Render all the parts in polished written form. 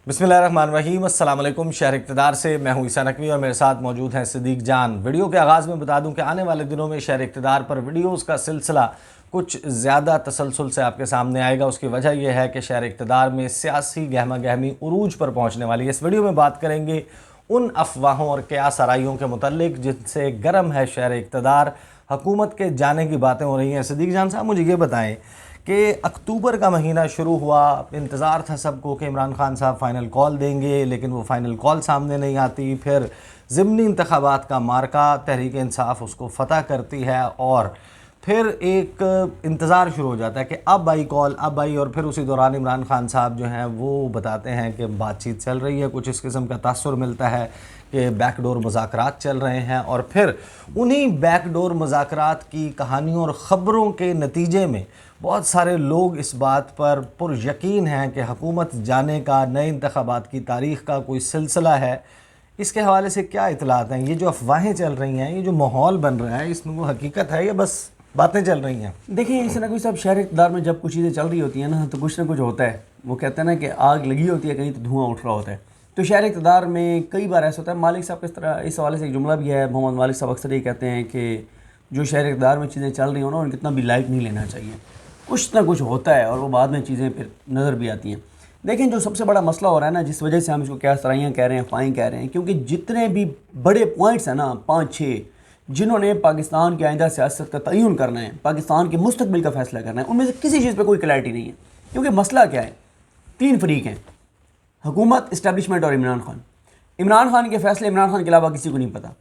बिस्मिल्लाहिर्रहमानिर्रहीम। अस्सलाम वालेकुम। शहर इक़्तिदार से मैं हूं ईसा नकवी और मेरे साथ मौजूद हैं सिद्दीक जान। वीडियो के आगाज़ में बता दूं कि आने वाले दिनों में शहर इक़्तिदार पर वीडियोज़ का सिलसिला कुछ ज़्यादा तसलसल से आपके सामने आएगा। उसकी वजह यह है कि शहर इक़्तिदार में सियासी गहमा गहमी उरूज पर पहुँचने वाली है। इस वीडियो में बात करेंगे उन अफवाहों और क़यास आराइयों के मुतल्लिक जिनसे गर्म है शहर इक़्तिदार, हुकूमत के जाने की बातें हो रही हैं। सिद्दीक जान साहब, मुझे ये बताएं कि अक्टूबर का महीना शुरू हुआ, इंतज़ार था सबको कि इमरान खान साहब फ़ाइनल कॉल देंगे, लेकिन वो फ़ाइनल कॉल सामने नहीं आती। फिर ज़िमनी इंतखाबात का मार्का तहरीक इंसाफ उसको फ़तह करती है और फिर एक इंतज़ार शुरू हो जाता है कि अब आई कॉल, अब आई। और फिर उसी दौरान इमरान खान साहब जो हैं वो बताते हैं कि बातचीत चल रही है। कुछ इस किस्म का तासुर मिलता है कि बैकडोर मुज़ाकरात चल रहे हैं और फिर उन्हीं बैकडोर मुज़ाकरात की कहानियों और ख़बरों के नतीजे में बहुत सारे लोग इस बात पर पुरयकीन हैं कि हुकूमत जाने का, नए इंतखाबात की तारीख़ का कोई सिलसिला है। इसके हवाले से क्या इतलात हैं? ये जो अफवाहें चल रही हैं, ये जो माहौल बन रहा है, इसमें वो हकीकत है या बस बातें चल रही हैं? देखिए, इस ना कोई सब शहर इक़्तिदार में जब कुछ चीज़ें चल रही होती हैं ना कुछ होता है। वो कहते हैं ना कि आग लगी होती है कहीं तो धुआं उठ रहा होता है। तो शहर इक़्तिदार में कई बार ऐसा होता है। मालिक साहब इस तरह इस हवाले से एक जुमला भी है, मोहम्मद मालिक साहब अक्सर ये कहते हैं कि जो शहर इक़्तिदार में चीज़ें चल रही हो ना उनको इतना भी लाइट नहीं लेना चाहिए। कुछ ना कुछ होता है और वो बाद में चीज़ें फिर नज़र भी आती हैं। लेकिन जो सबसे बड़ा मसला हो रहा है ना, जिस वजह से हम इसको क्या सराहियाँ कह रहे हैं, फ़ाइन कह रहे हैं, क्योंकि जितने भी बड़े पॉइंट्स हैं ना 5-6 जिन्होंने पाकिस्तान की आइंदा सियासत का तयन करना है, पाकिस्तान के मुस्तकबिल का फैसला करना है, उनमें से किसी चीज़ पर कोई क्लैरिटी नहीं है। क्योंकि मसला क्या है, 3 फरीक हैं, हुकूमत, इस्टेब्लिशमेंट और इमरान खान। इमरान खान के फैसले इमरान खान के अलावा किसी को नहीं पता।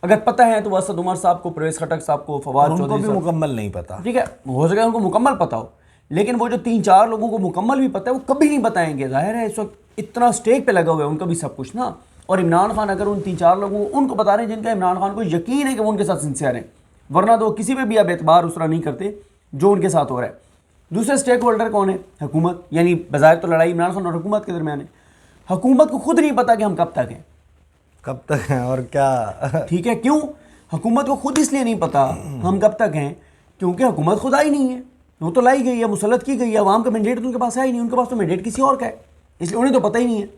अगर पता है तो असद उमर साहब को, परवेज़ खटक साहब को, फवाद चौधरी भी मुकम्मल नहीं पता। ठीक है, हो सके उनको मुकम्मल पता हो, लेकिन वो जो 3-4 लोगों को मुकम्मल भी पता है वो कभी नहीं बताएंगे। जाहिर है इस वक्त इतना स्टेक पे लगा हुआ है उनका भी सब कुछ ना। और इमरान खान अगर उन 3-4 लोगों को उनको बता रहे हैं जिनका इमरान खान को यकीन है कि वो उनके साथ सिंसियर हैं, वरना तो किसी पे भी अब एतबार उस तरह नहीं करते जो उनके साथ हो रहा है। दूसरे स्टेक होल्डर कौन है? हुकूमत। यानी बज़ाहिर तो लड़ाई इमरान खान और हुकूमत के दरमियान है। हुकूमत को खुद नहीं पता कि हम कब तक हैं, कब तक हैं और क्या। ठीक है, क्यों? हुकूमत को खुद इसलिए नहीं पता हम कब तक हैं क्योंकि हुकूमत खुद आई नहीं है। वो तो लाई गई है, मुसल्लत की गई है, अवाम का मैंडेट तो उनके पास है ही नहीं। उनके पास तो मैंडेट किसी और का है, इसलिए उन्हें तो पता ही नहीं है।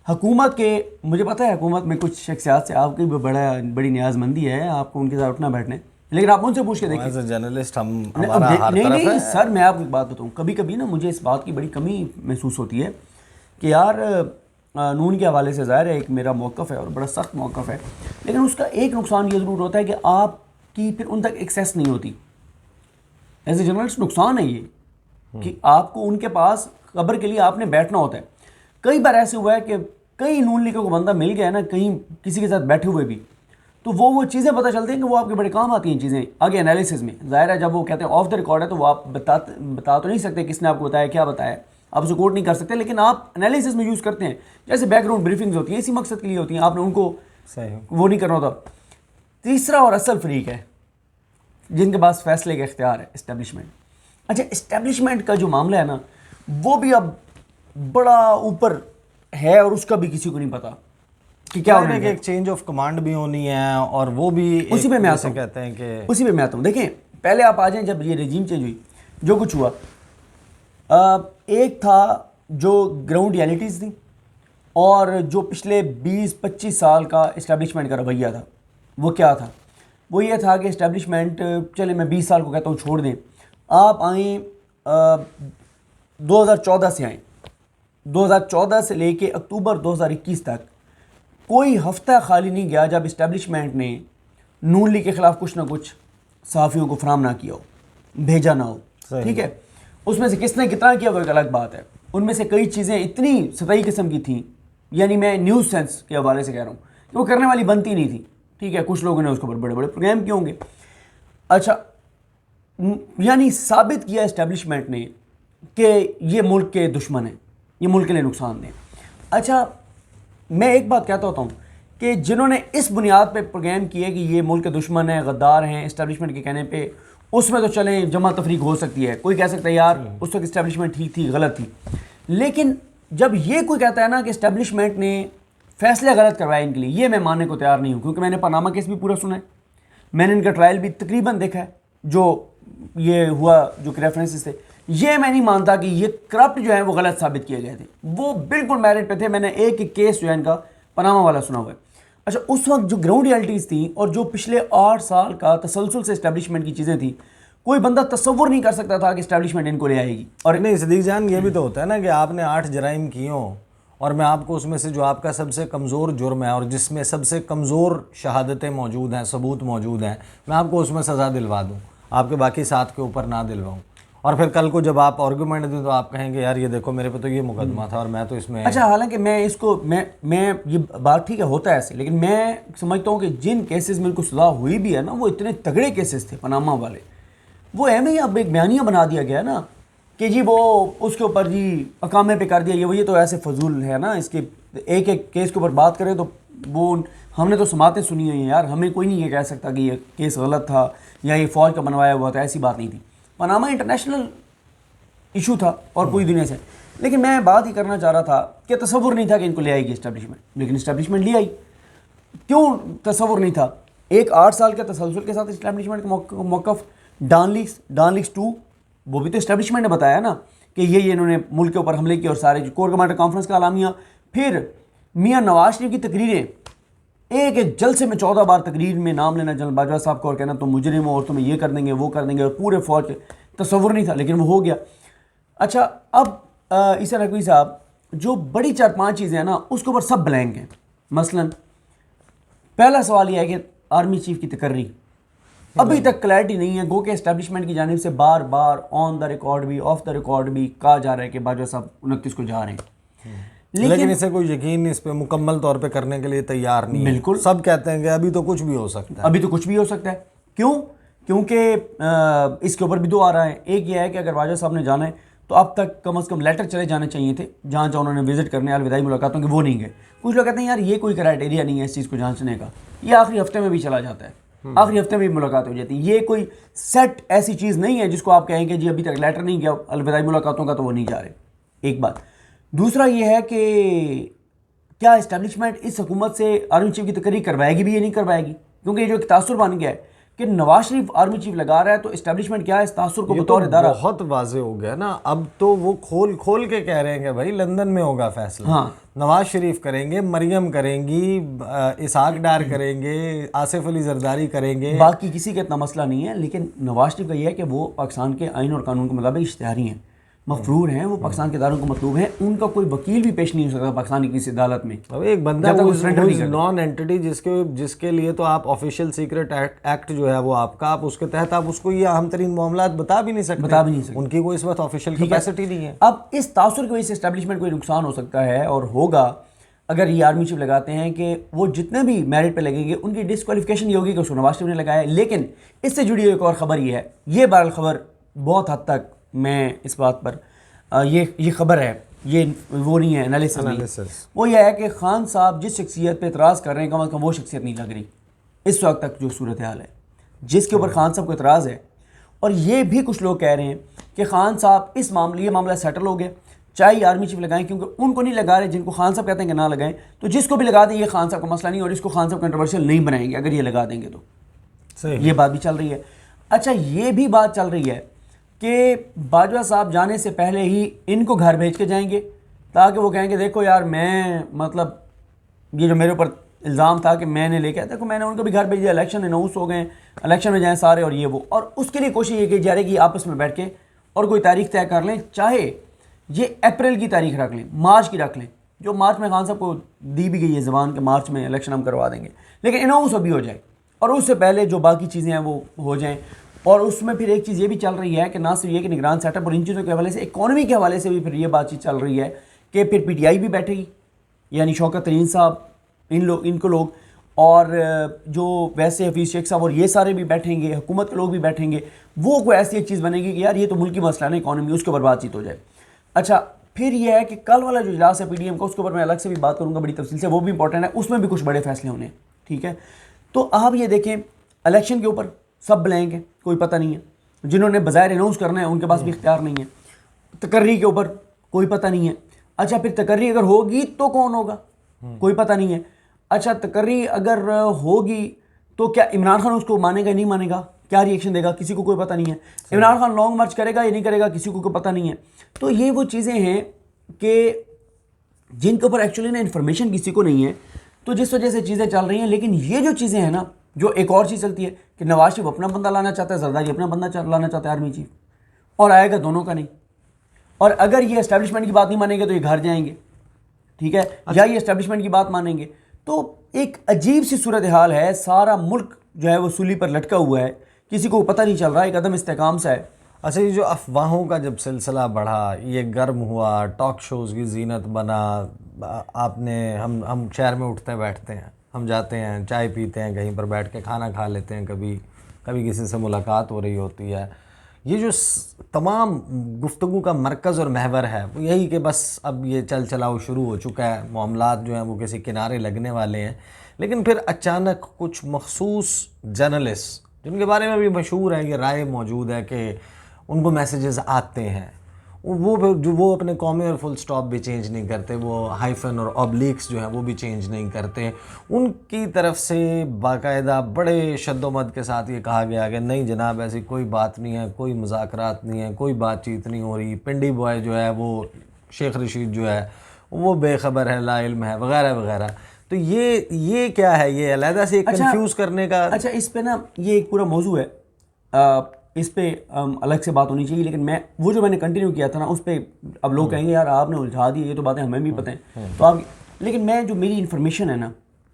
हुकूमत के, मुझे पता है हुकूमत में कुछ शख्सियात से आपकी भी बड़ी न्याजमंदी है, आपको उनके साथ उठना बैठने, लेकिन आप उनसे पूछ के देखिए। जर्नलिस्ट हम नहीं सर, मैं आपको एक बात बताऊँ, कभी कभी ना मुझे इस बात की बड़ी कमी महसूस होती है कि यार नून के हवाले से ज़ाहिर है एक मेरा मौक़िफ़ है और बड़ा सख्त मौक़िफ़ है, लेकिन उसका एक नुकसान ये ज़रूर होता है कि आपकी फिर उन तक एक्सेस नहीं होती। एज ए जर्नलिस्ट नुकसान है ये कि आपको उनके पास खबर के लिए आपने बैठना होता है। कई बार ऐसे हुआ है कि कई नून लीगों को बंदा मिल गया है ना कहीं किसी के साथ बैठे हुए भी, तो वो चीज़ें पता चलती हैं कि वो आपके बड़े काम आती हैं चीज़ें आगे एनालिसिस में। ज़ाहिर है जब वो कहते हैं ऑफ द रिकॉर्ड है तो वो आप बता तो नहीं सकते किसने आपको बताया, क्या बताया, आप उसे कोट नहीं कर सकते, लेकिन आप एनालिसिस में यूज़ करते हैं। जैसे बैकग्राउंड ब्रीफिंग्स होती हैं, इसी मकसद के लिए होती हैं, आपने उनको वो नहीं करना होता। तीसरा और असल फरीक है जिनके पास फैसले का इख्तियार है, इस्टेब्लिशमेंट। अच्छा, इस्टेब्लिशमेंट का जो मामला है ना वो भी अब बड़ा ऊपर है और उसका भी किसी को नहीं पता कि क्या होने एक चेंज ऑफ कमांड भी होनी है और वो भी उसी पे मैं आता हूँ, कहते हैं कि उसी पे मैं आता हूँ। देखें, पहले आप आ जाएं जब ये रेजिम चेंज हुई, जो कुछ हुआ, एक था जो ग्राउंड रियलिटीज़ थी और जो पिछले 20-25 साल का इस्टेब्लिशमेंट का रवैया था। वो क्या था? वो ये था कि इस्टेब्लिशमेंट, चले मैं 20 साल को कहता हूँ छोड़ दें, आप आएँ 2014 से आएँ, 2014 से लेके अक्टूबर 2021 तक कोई हफ्ता खाली नहीं गया जब इस्टेब्लिशमेंट ने नून लीग के ख़िलाफ़ कुछ ना कुछ सहाफ़ियों को फराहम ना किया हो, भेजा ना हो। ठीक है, उसमें से किसने कितना किया वो एक अलग बात है। उनमें से कई चीज़ें इतनी सतही किस्म की थी, यानी मैं न्यूज़ सेंस के हवाले से कह रहा हूँ, कि वो करने वाली बनती नहीं थी। ठीक है, कुछ लोगों ने उसके ऊपर बड़े बड़े प्रोग्राम किए होंगे। अच्छा, यानी साबित किया इस्टेब्लिशमेंट ने कि ये मुल्क के दुश्मन हैं, ये मुल्क के लिए नुकसान दें। अच्छा, मैं एक बात कहता होता हूँ कि जिन्होंने इस बुनियाद पे प्रोग्राम किए कि ये मुल्क के दुश्मन हैं, गद्दार हैं, इस्टेब्लिशमेंट के कहने पे, उसमें तो चलें जमा तफरीक हो सकती है, कोई कह सकता है यार उस वक्त इस्टेब्लिशमेंट ठीक थी, गलत थी। लेकिन जब ये कोई कहता है ना कि इस्टेब्लिशमेंट ने फैसले गलत करवाए इनके लिए, ये मैं मानने को तैयार नहीं हूँ, क्योंकि मैंने पनामा केस भी पूरा सुना है, मैंने इनका ट्रायल भी तकरीबन देखा है, जो ये हुआ जो रेफरेंसेस थे, ये मैं नहीं मानता कि ये करप्ट जो है वो गलत साबित किए गए थे, वो बिल्कुल मेरिट पे थे। मैंने एक एक केस जो है इनका पनामा वाला सुना हुआ है। अच्छा, उस वक्त जो ग्राउंड रियलिटीज़ थी और जो पिछले 8 साल का तसलसल से इस्टेब्लिशमेंट की चीज़ें थी, कोई बंदा तसव्वुर नहीं कर सकता था कि इस्टेब्लिशमेंट इनको ले आएगी। और नहीं सदीक जान, ये भी तो होता है ना कि आपने 8 जराइम किए हों और मैं आपको उसमें से जो आपका सबसे कमज़ोर जुर्म है और जिसमें सबसे कमज़ोर शहादतें मौजूद हैं, सबूत मौजूद हैं, मैं आपको उसमें सज़ा दिलवा दूँ, आपके बाकी 7 के ऊपर ना दिलवाऊँ, और फिर कल को जब आप आर्गूमेंट दें तो आप कहेंगे यार ये देखो मेरे पे तो ये मुकदमा था और मैं तो इसमें। अच्छा, हालांकि मैं इसको मैं ये बात ठीक है, होता है ऐसे, लेकिन मैं समझता हूँ कि जिन केसेस में इनको सज़ा हुई भी है ना, वो इतने तगड़े केसेस थे पनामा वाले, वो एम ही अब एक बयानिया बना दिया गया ना कि जी वो उसके ऊपर जी अकामे पे कर दिया, ये तो ऐसे फजूल है ना। इसके एक एक केस के ऊपर बात करें तो वो हमने तो समातें सुनी हुई हैं यार, हमें कोई नहीं ये कह सकता कि ये केस गलत था या ये फ़ौज का बनवाया हुआ था, ऐसी बात नहीं थी। पनामा इंटरनेशनल इशू था और पूरी दुनिया से। लेकिन मैं बात ही करना चाह रहा था कि तसव्वुर नहीं था कि इनको ले आएगी इस्टेब्लिशमेंट, लेकिन इस्टेब्लिशमेंट ले आई। क्यों तसव्वुर नहीं था? एक 8 साल के तसलसल के साथ इस्टेब्लिशमेंट का मौक़िफ़। डॉन लीक्स 2, वो भी तो इस्टेब्लिशमेंट ने बताया ना कि ये इन्होंने मुल्क के ऊपर हमले किए और सारे कोर कमांडर कॉन्फ्रेंस का आलामिया। फिर मियाँ नवाज शरीफ की तकरीरें, एक एक जलसे में 14 बार तकरीर में नाम लेना जनरल बाजवा साहब को और कहना तुम मुजरिम हो और तुम्हें ये कर देंगे वो कर देंगे, और पूरे फौज के तसव्वुर नहीं था, लेकिन वो हो गया। अच्छा, अब ईसा नकवी साहब, जो बड़ी 4-5 चीज़ें हैं ना उसके ऊपर सब ब्लैंक हैं। मसलन पहला सवाल यह है कि आर्मी चीफ की तकर्री अभी तक क्लैरिटी नहीं है। गो के एस्टेब्लिशमेंट की जानिब से बार बार ऑन द रिकॉर्ड भी ऑफ द रिकॉर्ड भी कहा जा रहा है कि बाजवा साहब 29 को जा रहे हैं, लेकिन इसे कोई यकीन इस पे मुकम्मल तौर पे करने के लिए तैयार नहीं है। बिल्कुल, सब कहते हैं कि अभी तो कुछ भी हो सकता है। अभी तो कुछ भी हो सकता है। क्यों? क्योंकि इसके ऊपर भी 2 आ रहा है। एक ये है कि अगर बाजवा साहब ने जाना है तो अब तक कम से कम लेटर चले जाने चाहिए थे, जहाँ जहाँ उन्होंने विजिट करने अलविदाई मुलाकातों के, वो नहीं गए। कुछ लोग कहते हैं यार ये कोई क्राइटेरिया नहीं है इस चीज़ को जांचने का, ये आखिरी हफ्ते में भी चला जाता है, आखिरी हफ्ते में भी मुलाकात हो जाती है। ये कोई सेट ऐसी चीज़ नहीं है जिसको आप कहेंगे जी अभी तक लेटर नहीं गया अलविदाई मुलाकातों का तो वो नहीं जा रहे। एक बात। दूसरा ये है कि क्या इस्टेब्लिशमेंट इस हुकूमत से आर्मी चीफ की तकरीर करवाएगी भी या नहीं करवाएगी? क्योंकि ये जो एक तासुर बन गया है कि नवाज शरीफ आर्मी चीफ लगा रहा है तो इस्टेब्लिशमेंट क्या है इस तासुर को बतौर इदारा। बहुत वाजे हो गया ना, अब तो वो खोल के कह रहे हैं कि भाई लंदन में होगा फैसला। हाँ, नवाज शरीफ करेंगे, मरियम करेंगी, इसहाक डार करेंगे, आसिफ अली जरदारी करेंगे, बाकी किसी का इतना मसला नहीं है। लेकिन नवाज शरीफ का यह है कि वो पाकिस्तान के आइन और कानून के मुताबिक इश्तिहारी हैं, मफरूर हैं, वो पाकिस्तान के इदारों को मतलूब हैं, उनका कोई वकील भी पेश नहीं हो सकता पाकिस्तान की किसी अदालत में। अब एक बंदा नॉन एंटिटी जिसके लिए तो आप ऑफिशियल सीक्रेट एक्ट जो है वो आपका, आप उसके तहत आप उसको ये अहम तरीन मामला बता भी नहीं सकते। उनकी कोई इस वक्त ऑफिशियल कैपेसिटी नहीं है। अब इस तासुर की वजह से इस्टेब्लिशमेंट को नुकसान हो सकता है और होगा अगर ये आर्मी चीफ लगाते हैं कि वो जितने भी मेरिट पे लगेंगे उनकी डिस्क्वालिफिकेशन ये होगी कि उसको नवाज शरीफ ने लगाया है। लेकिन इससे जुड़ी एक और ख़बर ये है, ये बहरहाल ख़बर बहुत हद तक मैं इस बात पर ये खबर है, ये वो नहीं है एनालिसिस। वो ये है कि खान साहब जिस शख्सियत पे इतराज़ कर रहे हैं कम अज़ कम वो शख्सियत नहीं लग रही इस वक्त तक जो सूरत हाल है जिसके ऊपर खान साहब को इतराज़ है। और ये भी कुछ लोग कह रहे हैं कि खान साहब इस ये मामला सेटल हो गया, चाहे आर्मी चीफ लगाएं, क्योंकि उनको नहीं लगा रहे जिनको खान साहब कहते हैं कि ना लगाएं, तो जिसको भी लगा दें ये खान साहब का मसला नहीं और इसको खान साहब कंट्रोवर्शियल नहीं बनाएंगे अगर ये लगा देंगे तो। सही, ये बात भी चल रही है। अच्छा, ये भी बात चल रही है कि बाजवा साहब जाने से पहले ही इनको घर भेज के जाएंगे ताकि वो कहेंगे देखो यार मैं मतलब ये जो मेरे ऊपर इल्ज़ाम था कि मैंने लेके आया, देखो मैंने उनको भी घर भेज दिया, इलेक्शन अनाउंस हो गए, इलेक्शन में जाएं सारे और ये वो। और उसके लिए कोशिश ये की जा रही है कि आपस में बैठ के और कोई तारीख तय कर लें, चाहे ये अप्रैल की तारीख रख लें, मार्च की रख लें, जो मार्च में खान साहब को दी भी गई है ज़बान के मार्च में इलेक्शन हम करवा देंगे, लेकिन अनाउंस अभी हो जाए और उससे पहले जो बाकी चीज़ें हैं वो हो जाएँ। और उसमें फिर एक चीज़ ये भी चल रही है कि ना सिर्फ ये कि निगरान सेटअप और इन चीज़ों के हवाले से इकॉनमी के हवाले से भी फिर ये बातचीत चल रही है कि फिर पीटीआई भी बैठेगी, यानी शौकत तरीन साहब इनको लोग और जो वैसे हफीज़ शेख साहब और ये सारे भी बैठेंगे, हुकूमत के लोग भी बैठेंगे। वो कोई ऐसी एक चीज़ बनेगी कि यार ये तो मुल्की मसला है इकॉनमी, उसके ऊपर बातचीत हो जाए। अच्छा, फिर ये है कि कल वाला जो इजलास है पीडीएम का उसके ऊपर मैं अलग से भी बात करूँगा बड़ी तफसील से, वो भी इंपॉर्टेंट है, उसमें भी कुछ बड़े फैसले होने। ठीक है, तो आप ये देखें इलेक्शन के ऊपर सब ब्लैंक है, कोई पता नहीं है, जिन्होंने बज़ाहिर अनाउंस करना है उनके पास भी इख्तियार नहीं है। तकर्री के ऊपर कोई पता नहीं है। अच्छा, फिर तकर्री अगर होगी तो कौन होगा, कोई पता नहीं है। अच्छा, तकर्री अगर होगी तो क्या इमरान खान उसको मानेगा नहीं मानेगा, क्या रिएक्शन देगा, किसी को कोई पता नहीं है। इमरान खान लॉन्ग मार्च करेगा या नहीं करेगा, किसी को कोई पता नहीं है। तो ये वो चीज़ें हैं कि जिनके ऊपर एक्चुअली ना इन्फॉर्मेशन किसी को नहीं है, तो जिस वजह से चीज़ें चल रही हैं। लेकिन ये जो चीज़ें हैं ना, जो एक और चीज़ चलती है कि नवाज शरीफ अपना बंदा लाना चाहता है, जरदारी अपना बंदा लाना चाहता है आर्मी चीफ, और आएगा दोनों का नहीं। और अगर ये एस्टेब्लिशमेंट की बात नहीं मानेंगे तो ये घर जाएंगे, ठीक है। या ये एस्टेब्लिशमेंट की बात मानेंगे तो एक अजीब सी सूरत हाल है। सारा मुल्क जो है वो सूली पर लटका हुआ है, किसी को पता नहीं चल रहा है, एक अदम इस्तेकाम सा है। अच्छा, ये जो अफवाहों का जब सिलसिला बढ़ा, ये गर्म हुआ, टॉक शोज़ की जीनत बना, आपने हम शहर में उठते बैठते हैं, हम जाते हैं, चाय पीते हैं, कहीं पर बैठ के खाना खा लेते हैं, कभी कभी किसी से मुलाकात हो रही होती है। ये जो तमाम गुफ्तगू का मरकज़ और महवर है वो यही कि बस अब ये चल चलाओ शुरू हो चुका है, मामलात जो हैं वो किसी किनारे लगने वाले हैं। लेकिन फिर अचानक कुछ मखसूस जर्नलिस्ट जिनके बारे में भी मशहूर है, ये राय मौजूद है कि उनको मैसेजेस आते हैं, वो फिर जो वो अपने कॉमे और फुल स्टॉप भी चेंज नहीं करते, वो हाइफन और ऑब्लिक्स जो हैं वो भी चेंज नहीं करते। उनकी तरफ से बाकायदा बड़े शद्दोमद के साथ ये कहा गया कि नहीं जनाब, ऐसी कोई बात नहीं है, कोई मुज़ाकरात नहीं है, कोई बातचीत नहीं हो रही, पिंडी बॉय जो है वो शेख रशीद जो है वो बेखबर है, ला इल्म है, वगैरह वगैरह। तो ये क्या है, ये अलहदा से कंफ्यूज करने का। अच्छा, इस पे ना ये एक पूरा मौजू है, इस पे अलग से बात होनी चाहिए। लेकिन मैं वो जो मैंने कंटिन्यू किया था ना, उस पे अब लोग कहेंगे यार आपने उलझा दी, ये तो बातें हमें भी पता हैं तो आप। लेकिन मैं जो मेरी इन्फॉर्मेशन है ना,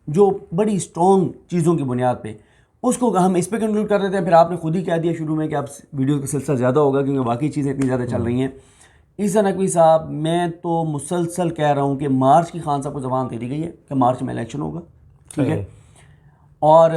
जो बड़ी स्ट्रॉन्ग चीज़ों की बुनियाद पे, उसको हम इस पे कंक्लूड कर देते हैं। फिर आपने खुद ही कह दिया शुरू में कि आप वीडियो का सिलसिला ज़्यादा होगा क्योंकि बाकी चीज़ें इतनी ज़्यादा चल रही हैं। ईसा नकवी साहब, मैं तो मुसलसल कह रहा हूँ कि मार्च की खान साहब को ज़बान दे दी गई है कि मार्च में इलेक्शन होगा, ठीक है, और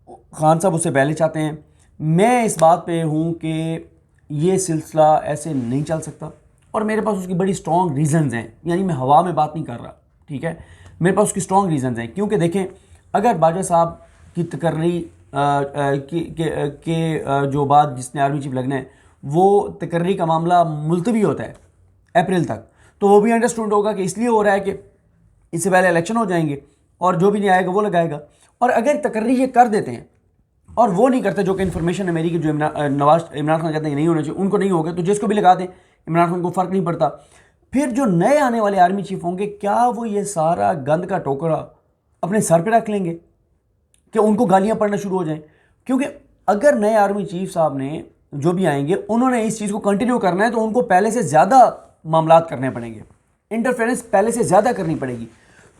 खान साहब उससे पहले चाहते हैं। मैं इस बात पे हूँ कि ये सिलसिला ऐसे नहीं चल सकता और मेरे पास उसकी बड़ी स्ट्रॉन्ग रीज़न्स हैं। यानी मैं हवा में बात नहीं कर रहा, ठीक है, मेरे पास उसकी स्ट्रॉन्ग रीज़न्स हैं। क्योंकि देखें, अगर बाजवा साहब की तकर्री के जो बात जिसने आर्मी चीफ लगना है, वो तकर्री का मामला मुलतवी होता है अप्रैल तक, तो वो भी अंडरस्टूड होगा कि इसलिए हो रहा है कि इससे पहले इलेक्शन हो जाएंगे और जो भी नहीं आएगा वो लगाएगा। और अगर तकर्री ये कर देते हैं और वो नहीं करते, जो कि इन्फॉर्मेशन है मेरी कि जो इमरान खान कहते हैं नहीं होना चाहिए, उनको नहीं होगा, तो जिसको भी लगा दें, इमरान खान को फ़र्क नहीं पड़ता। फिर जो नए आने वाले आर्मी चीफ होंगे, क्या वो ये सारा गंद का टोकरा अपने सर पे रख लेंगे कि उनको गालियां पड़ना शुरू हो जाएं? क्योंकि अगर नए आर्मी चीफ साहब ने जो भी आएंगे, उन्होंने इस चीज़ को कंटिन्यू करना है, तो उनको पहले से ज़्यादा मामलात करने पड़ेंगे, इंटरफेरेंस पहले से ज़्यादा करनी पड़ेगी।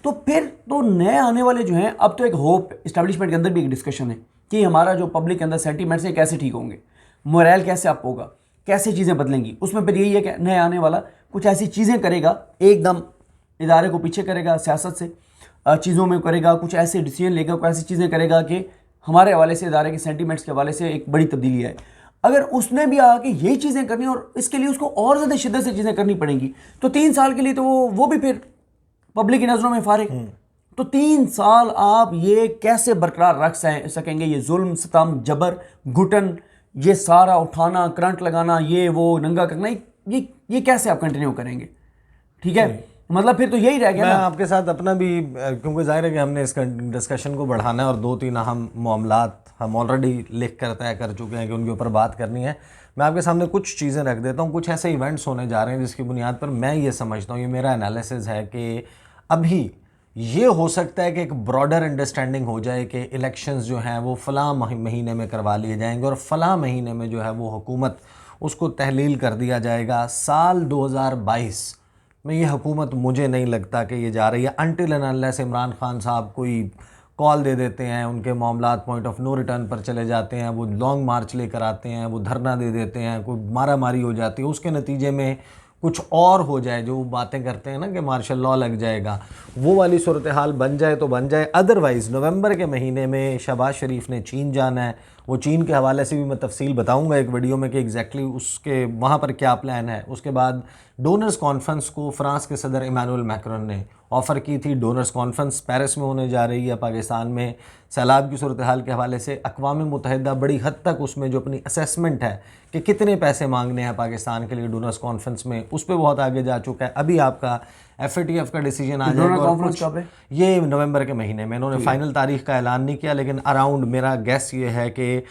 तो फिर तो नए आने वाले जो हैं, अब तो एक होप इस्टेब्लिशमेंट के अंदर भी एक डिस्कशन है कि हमारा जो पब्लिक के अंदर सेंटीमेंट्स है कैसे ठीक होंगे, मोरल कैसे अप होगा, कैसे चीज़ें बदलेंगी। उसमें फिर यही है कि नए आने वाला कुछ ऐसी चीज़ें करेगा, एकदम इदारे को पीछे करेगा, सियासत से चीज़ों में करेगा, कुछ ऐसे डिसीजन लेगा, कुछ ऐसी चीज़ें करेगा कि हमारे हवाले से, इदारे के सेंटीमेंट्स के हवाले से एक बड़ी तब्दीली आए। अगर उसने भी आके यही चीज़ें करनी और इसके लिए उसको और ज़्यादा शिद्दत से चीज़ें करनी पड़ेंगी, तो 3 साल के लिए तो वो भी फिर पब्लिक की नज़रों में फारिग। तो 3 साल आप ये कैसे बरकरार रख सकेंगे? ये जुल्म, सितम, जबर, घुटन, ये सारा उठाना, करंट लगाना, ये वो नंगा करना, ये कैसे आप कंटिन्यू करेंगे? ठीक है, मतलब फिर तो यही रह गया। मैं ना आपके साथ अपना भी, क्योंकि जाहिर है कि हमने इस डिस्कशन को बढ़ाना है और 2-3 अहम मामलात हम ऑलरेडी लिख कर तय कर चुके हैं कि उनके ऊपर बात करनी है। मैं आपके सामने कुछ चीज़ें रख देता हूँ, कुछ ऐसे इवेंट्स होने जा रहे हैं जिसकी बुनियाद पर मैं ये समझता हूँ, ये मेरा एनालिसिस है कि अभी ये हो सकता है कि एक ब्रॉडर अंडरस्टैंडिंग हो जाए कि इलेक्शंस जो हैं वो फ़लाँ महीने में करवा लिए जाएंगे और फ़लाँ महीने में जो है वो हुकूमत उसको तहलील कर दिया जाएगा। साल 2022 में ये हुकूमत मुझे नहीं लगता कि ये जा रही है, until and unless Imran Khan साहब कोई कॉल दे देते हैं, उनके मामलात पॉइंट ऑफ नो रिटर्न पर चले जाते हैं, वो लॉन्ग मार्च लेकर आते हैं, वो धरना दे देते हैं, कोई मारा मारी हो जाती है, उसके नतीजे में कुछ और हो जाए, जो बातें करते हैं ना कि मार्शल लॉ लग जाएगा, वो वाली सूरत हाल बन जाए तो बन जाए। अदरवाइज़ नवंबर के महीने में शहबाज शरीफ ने चीन जाना है, वो चीन के हवाले से भी मैं तफसील बताऊंगा एक वीडियो में कि एग्जैक्टली उसके वहाँ पर क्या प्लान है। उसके बाद डोनर्स कॉन्फ्रेंस को फ्रांस के सदर इमानुएल मैक्रोन ने ऑफ़र की थी। डोनर्स कॉन्फ्रेंस पेरिस में होने जा रही है। पाकिस्तान में सैलाब की सूरत हाल के हवाले से अक़वाम मुत्तहिदा बड़ी हद तक उसमें जो अपनी असेसमेंट है कि कितने पैसे मांगने हैं पाकिस्तान के लिए डोनर्स कॉन्फ्रेंस में, उस पर बहुत आगे जा चुका है। अभी आपका FATF का डिसीजन आ डोनर जाएगा। और कॉन्फ्रेंस कुछ कब है? ये नवंबर के महीने में, इन्होंने फाइनल तारीख का ऐलान नहीं किया, लेकिन अराउंड मेरा गेस ये है कि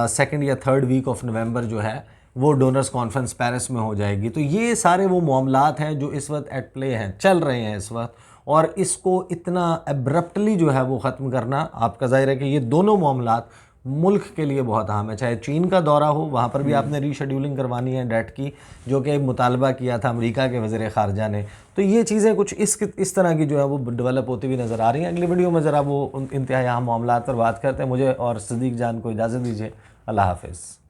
2nd या 3rd वीक ऑफ नवंबर जो है वो डोनर्स कॉन्फ्रेंस पेरिस में हो जाएगी। तो ये सारे वो मामलात हैं जो इस वक्त एट प्ले हैं, चल रहे हैं इस वक्त, और इसको इतना एब्रप्टली जो है वो ख़त्म करना, आपका जाहिर है कि ये दोनों मामलात मुल्क के लिए बहुत अहम है। चाहे चीन का दौरा हो, वहाँ पर भी आपने रीशेड्यूलिंग करवानी है डेट की, जो कि मुतालबा किया था अमेरिका के वज़ीर ख़ारजा ने। तो ये चीज़ें कुछ इस तरह की जो है वो डेवलप होती हुई नज़र आ रही हैं। अगली वीडियो में ज़रा वो इंतहाई अहम मामलात पर बात करते हैं। मुझे और सिद्दीक जान को इजाज़त दीजिए। अल्लाह हाफ़िज़।